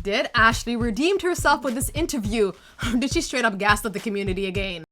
Did Ashley redeemed herself with this interview? Did she straight up gaslight the community again?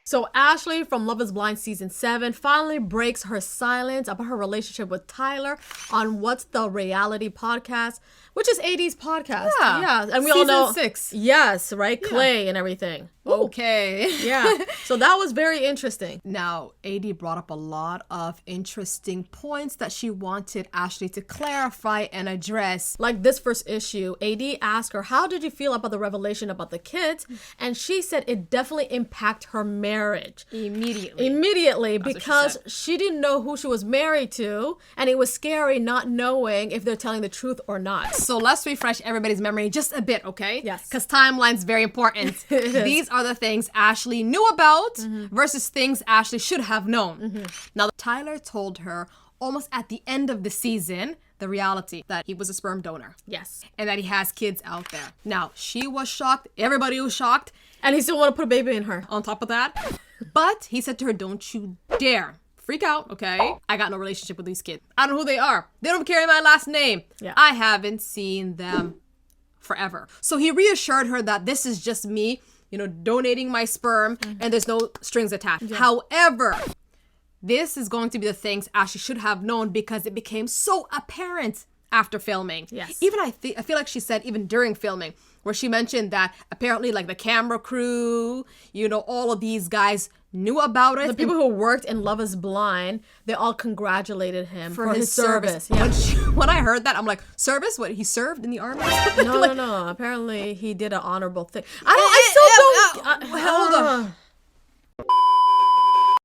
So Ashley from Love is Blind Season 7 finally breaks her silence about her relationship with Tyler on What's the Reality podcast, which is AD's podcast. Yeah. And we all know. Season 6. Yes, right? Yeah. Clay and everything. Okay. Yeah. So that was very interesting. Now, AD brought up a lot of interesting points that she wanted Ashley to clarify and address. Like this first issue, AD asked her, how did you feel about the revelation about the kids? And she said it definitely impacted her marriage. Immediately, because she didn't know who she was married to, and it was scary not knowing if they're telling the truth or not. So let's refresh everybody's memory just a bit, okay? Yes. Because timeline's very important. These are the things Ashley knew about versus things Ashley should have known. Now, Tyler told her almost at the end of the season the reality that he was a sperm donor. Yes. And that he has kids out there. Now, she was shocked. Everybody was shocked. And he still want to put a baby in her. On top of that. But he said to her, don't you dare freak out, okay? I got no relationship with these kids. I don't know who they are. They don't carry my last name. Yeah. I haven't seen them forever. So he reassured her that this is just me, donating my sperm and there's no strings attached. Yeah. However, this is going to be the things Ashley should have known because it became so apparent after filming. Yes. Even I feel like she said even during filming, where she mentioned that apparently like the camera crew, all of these guys knew about it. The people who worked in Love is Blind, they all congratulated him for his service. Yeah. When I heard that, I'm like, service? What, he served in the army? No. Apparently he did an honorable thing. I still don't. Hold on.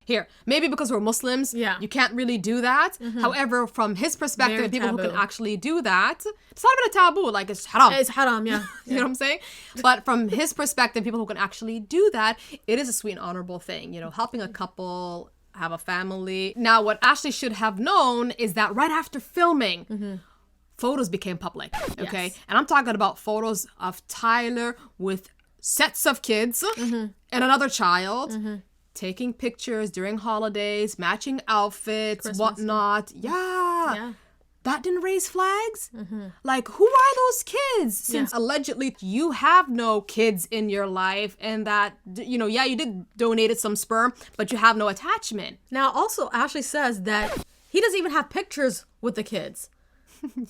Here, maybe because we're Muslims, you can't really do that. However, from his perspective, Very people taboo. who can actually do that, it's not even a taboo, like it's haram. It's haram, yeah. You know what I'm saying? But from his perspective, people who can actually do that, it is a sweet and honorable thing, helping a couple have a family. Now, what Ashley should have known is that right after filming, photos became public, okay? Yes. And I'm talking about photos of Tyler with sets of kids and another child. Taking pictures during holidays, matching outfits, Christmas. Whatnot. Yeah. That didn't raise flags? Like, who are those kids? Since allegedly you have no kids in your life and that, you did donate some sperm, but you have no attachment. Now, also, Ashley says that he doesn't even have pictures with the kids.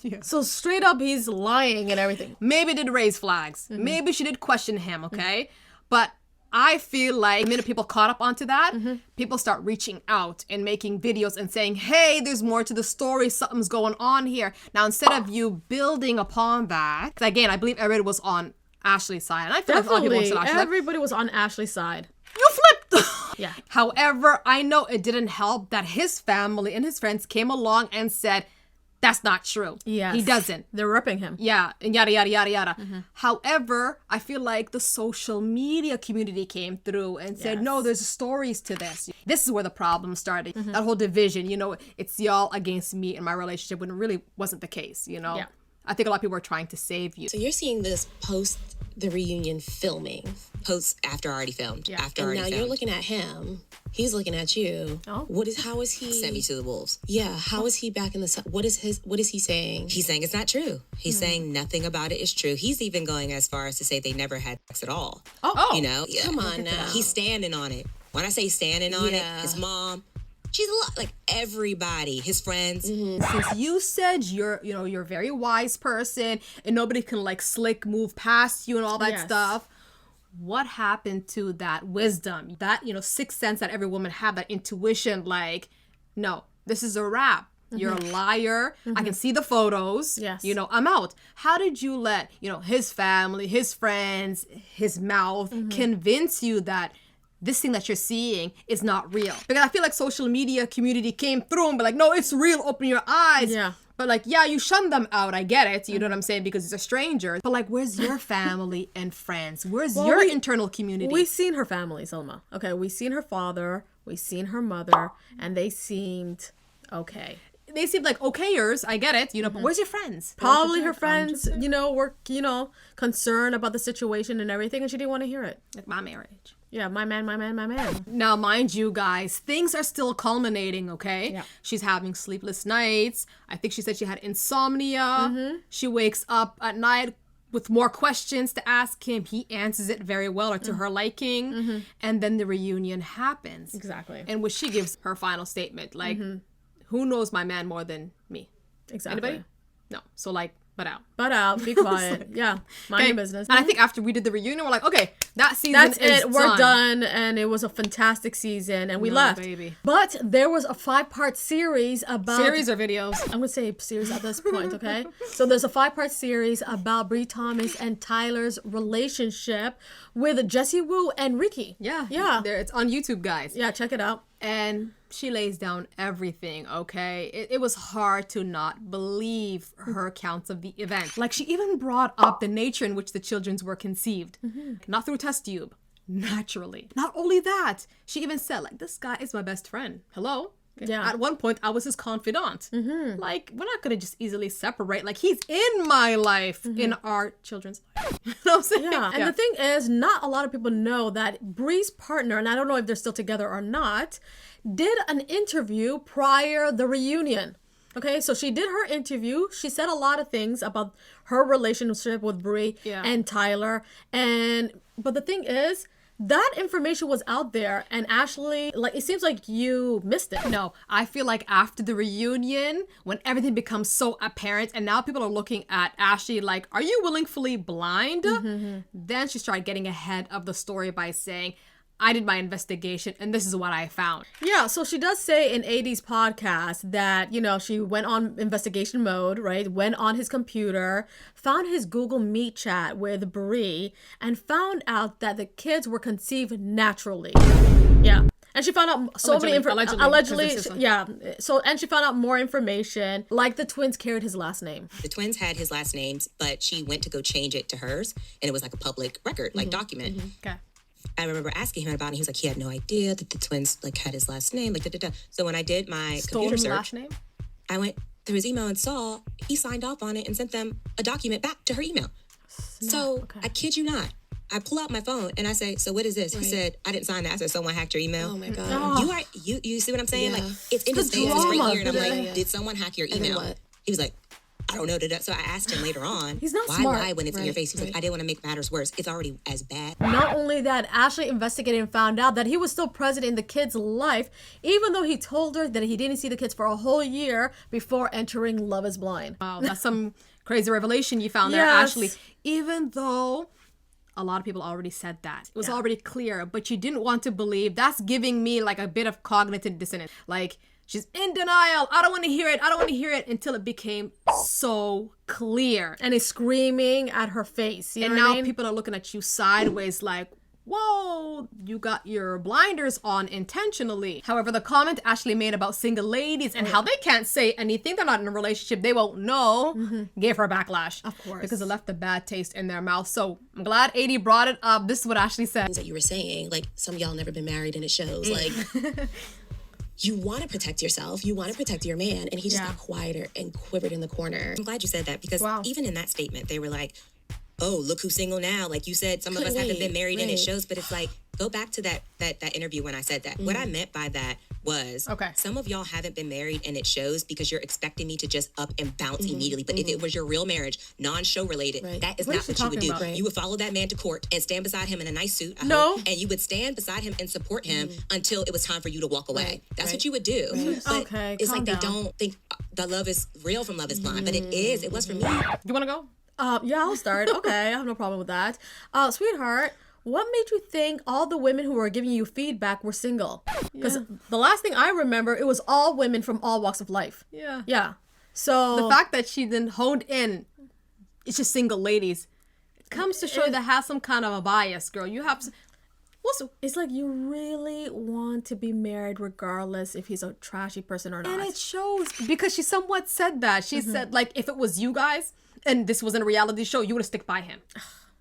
Yeah. So straight up, he's lying and everything. Maybe it did raise flags. Maybe she did question him, okay? But I feel like the minute people caught up onto that, people start reaching out and making videos and saying, hey, there's more to the story. Something's going on here. Now, instead of you building upon that, 'cause again, I believe everybody was on Ashley's side. And I feel like a lot of people Definitely, on Ashley's side. everybody was on Ashley's side. You flipped. Yeah. However, I know it didn't help that his family and his friends came along and said, that's not true. Yes. He doesn't. They're ripping him. Yeah, and yada, yada, yada, yada. However, I feel like the social media community came through and said, no, there's stories to this. This is where the problem started. That whole division, it's y'all against me and my relationship when it really wasn't the case, Yeah. I think a lot of people were trying to save you. So you're seeing this post the reunion filming, post after already filmed. Yeah. After already filmed. Now you're looking at him. He's looking at you. Oh. How is he? Sent me to the wolves. Yeah. How is he back in the sun? What is he saying? He's saying it's not true. He's saying nothing about it is true. He's even going as far as to say they never had sex at all. Oh. Yeah. Come on now. He's standing on it. When I say standing on it, Yeah. his mom, she's a lot like everybody, his friends. Since you said you're a very wise person and nobody can like slick move past you and all that Yes. stuff, what happened to that wisdom, that sixth sense that every woman had, that intuition, like, no, this is a wrap. You're a liar. I can see the photos. Yes. I'm out. How did you let his family, his friends, his mouth convince you that this thing that you're seeing is not real? Because I feel like social media community came through and be like, no, it's real. Open your eyes. Yeah. But like, yeah, you shun them out. I get it. You know what I'm saying? Because it's a stranger. But like, where's your family and friends? Where's your internal community? We've seen her family, Selma. Okay, we've seen her father, we've seen her mother, and they seemed okay. They seem like okayers. I get it. But where's your friends? Probably her friends, were, concerned about the situation and everything, and she didn't want to hear it. Like my marriage. Yeah, my man, my man, my man. Now, mind you, guys, things are still culminating, okay? Yeah. She's having sleepless nights. I think she said she had insomnia. She wakes up at night with more questions to ask him. He answers it very well or to her liking. And then the reunion happens. Exactly. And when she gives her final statement, like, who knows my man more than me? Exactly. Anybody? No. So, like, but out. But out, be quiet. Yeah, mind your business. And I think after we did the reunion, we're like, okay, that season That's is it. We're done, and it was a fantastic season, and we left. Baby. But there was a 5-part series about Series or videos? I'm gonna say series at this point, okay? So there's a 5-part series about Bree Thomas and Tyler's relationship with Jesse Wu and Ricky. Yeah. Yeah. It's on YouTube, guys. Yeah, check it out. And she lays down everything, okay? It was hard to not believe her accounts of the event. Like, she even brought up the nature in which the children were conceived. Not through a test tube, naturally. Not only that, she even said, like, this guy is my best friend. Hello? Yeah. At one point, I was his confidant. Like, we're not going to just easily separate. Like, he's in my life, in our children's life. You know what I'm saying? Yeah, and the thing is, not a lot of people know that Bree's partner, and I don't know if they're still together or not, did an interview prior the reunion. Okay, so she did her interview. She said a lot of things about her relationship with Bree and Tyler. But the thing is, that information was out there, and Ashley, like, it seems like you missed it. No, I feel like after the reunion, when everything becomes so apparent, and now people are looking at Ashley like, are you willfully blind? Then she started getting ahead of the story by saying, I did my investigation, and this is what I found. Yeah, so she does say in AD's podcast that, you know, she went on investigation mode, right? Went on his computer, found his Google Meet chat with Bree, and found out that the kids were conceived naturally. Yeah. And she found out so many information. Allegedly, yeah. So, and she found out more information, like the twins carried his last name. The twins had his last names, but she went to go change it to hers, and it was like a public record, like document. Okay. I remember asking him about it. He was like, he had no idea that the twins like had his last name. Like, da. So when I did my computer search, last name? I went through his email and saw he signed off on it and sent them a document back to her email. So I kid you not. I pull out my phone and I say, so what is this? He said, I didn't sign that. I said, someone hacked your email. Oh my God. You see what I'm saying? Yeah. Like, it's in his face, it's right here. And I'm like, did someone hack your And then email? what? He was like, I don't know. So I asked him later on, He's not why smart. lie when it's in your Right, face? He's like, right. I didn't want to make matters worse. It's already as bad. Not only that, Ashley investigated and found out that he was still present in the kid's life, even though he told her that he didn't see the kids for a whole year before entering Love is Blind. Wow, that's some crazy revelation you found there, Yes. Ashley. Even though a lot of people already said that. It was already clear, but you didn't want to believe. That's giving me like a bit of cognitive dissonance. Like, she's in denial. I don't want to hear it. I don't want to hear it until it became so clear. And he's screaming at her face. You And know what now I mean? people are looking at you sideways like, whoa, you got your blinders on intentionally. However, the comment Ashley made about single ladies and how they can't say anything, they're not in a relationship, they won't know, gave her backlash. Of course. Because it left a bad taste in their mouth. So I'm glad AD brought it up. This is what Ashley said. That you were saying, like, some of y'all never been married and it shows. Like, you want to protect yourself, you want to protect your man, and he just got quieter and quivered in the corner. I'm glad you said that because Wow. even in that statement, they were like, oh, look who's single now. Like you said, some of us Right, haven't been married and it right. shows, but it's like, go back to that interview when I said that. What I meant by that was, Okay. some of y'all haven't been married and it shows because you're expecting me to just up and bounce immediately. But if it was your real marriage, non-show related, Right. that is What not is she what you would talking do. about? Right. You would follow that man to court and stand beside him in a nice suit. I No. hope, and you would stand beside him and support him until it was time for you to walk away. Right, That's right. what you would do. Right. But Okay, it's calm like down. they don't think the love is real from Love is Blind, but it is. It was for me. You want to go? Yeah, I'll start. Okay, I have no problem with that. Sweetheart, what made you think all the women who were giving you feedback were single? Because the last thing I remember, it was all women from all walks of life. Yeah. Yeah. So The fact that she then honed in, it's just single ladies. It comes to show that has some kind of a bias, girl. You have... it's like you really want to be married regardless if he's a trashy person or not. And it shows because she somewhat said that. She said, like, if it was you guys and this wasn't a reality show, you would have stick by him.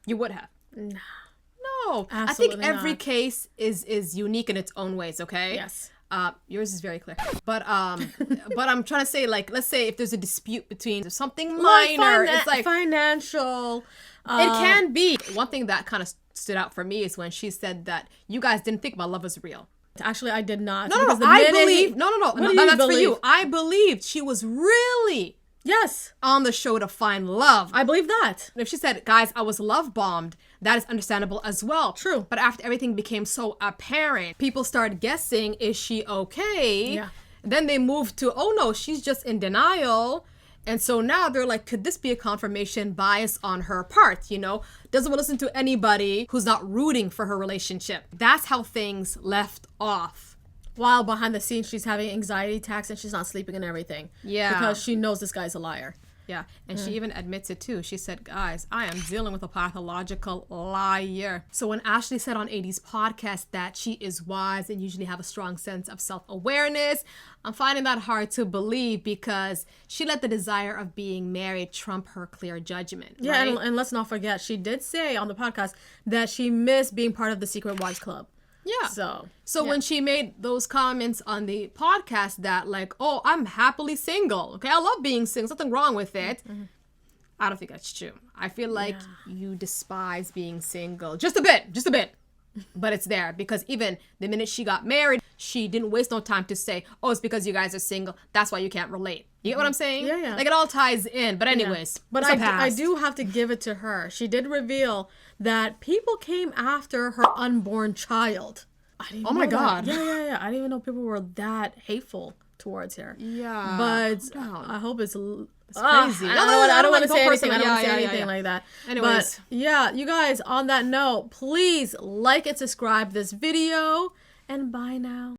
You would have. No. I think Absolutely every not. case is unique in its own ways, okay? Yes. Yours is very clear. But I'm trying to say, like, let's say if there's a dispute between something Like minor, it's like financial. it can be. One thing that kind of stood out for me is when she said that you guys didn't think my love was real. Actually, I did not. No, I believe. No, that's for you. I believed she was really on the show to find love. I believe that. If she said, guys, I was love bombed, that is understandable as well. True. But after everything became so apparent, people started guessing, is she okay? Yeah. Then they moved to, oh no, she's just in denial. And so now they're like, could this be a confirmation bias on her part? You know, doesn't want to listen to anybody who's not rooting for her relationship. That's how things left off. While behind the scenes, she's having anxiety attacks and she's not sleeping and everything. Yeah. Because she knows this guy's a liar. Yeah. And she even admits it too. She said, guys, I am dealing with a pathological liar. So when Ashley said on AD's podcast that she is wise and usually have a strong sense of self-awareness, I'm finding that hard to believe because she let the desire of being married trump her clear judgment. Yeah. Right? And let's not forget, she did say on the podcast that she missed being part of the Secret Wives Club. Yeah. So when she made those comments on the podcast that like, oh, I'm happily single. Okay, I love being single. There's nothing wrong with it. Mm-hmm. I don't think that's true. I feel like you despise being single. Just a bit. But it's there because even the minute she got married, she didn't waste no time to say, oh, it's because you guys are single. That's why you can't relate. You get what I'm saying? Yeah. Like it all ties in. But anyways. Yeah. But I do have to give it to her. She did reveal that people came after her unborn child. Oh my God. Yeah. I didn't even know people were that hateful towards her. Yeah. But I hope it's crazy. I don't want to say anything. I don't want to say anything like that. Anyways. But yeah, you guys, on that note, please like and subscribe this video. And bye now.